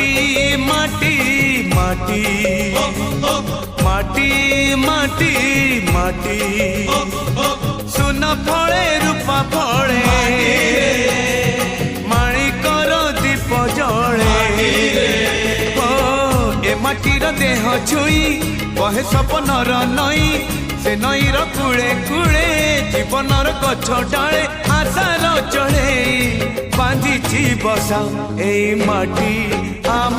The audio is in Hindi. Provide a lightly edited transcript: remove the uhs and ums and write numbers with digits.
माटी माटी माटी माटी माटी माटी सुन फले रूपा फले माणिकर दीप जले ए माटीर देह छुई कहे सपनर नई से नईर कूले कूले जीवनर गछ डाले आशार चढ़े बांधि बसा ए माटी आम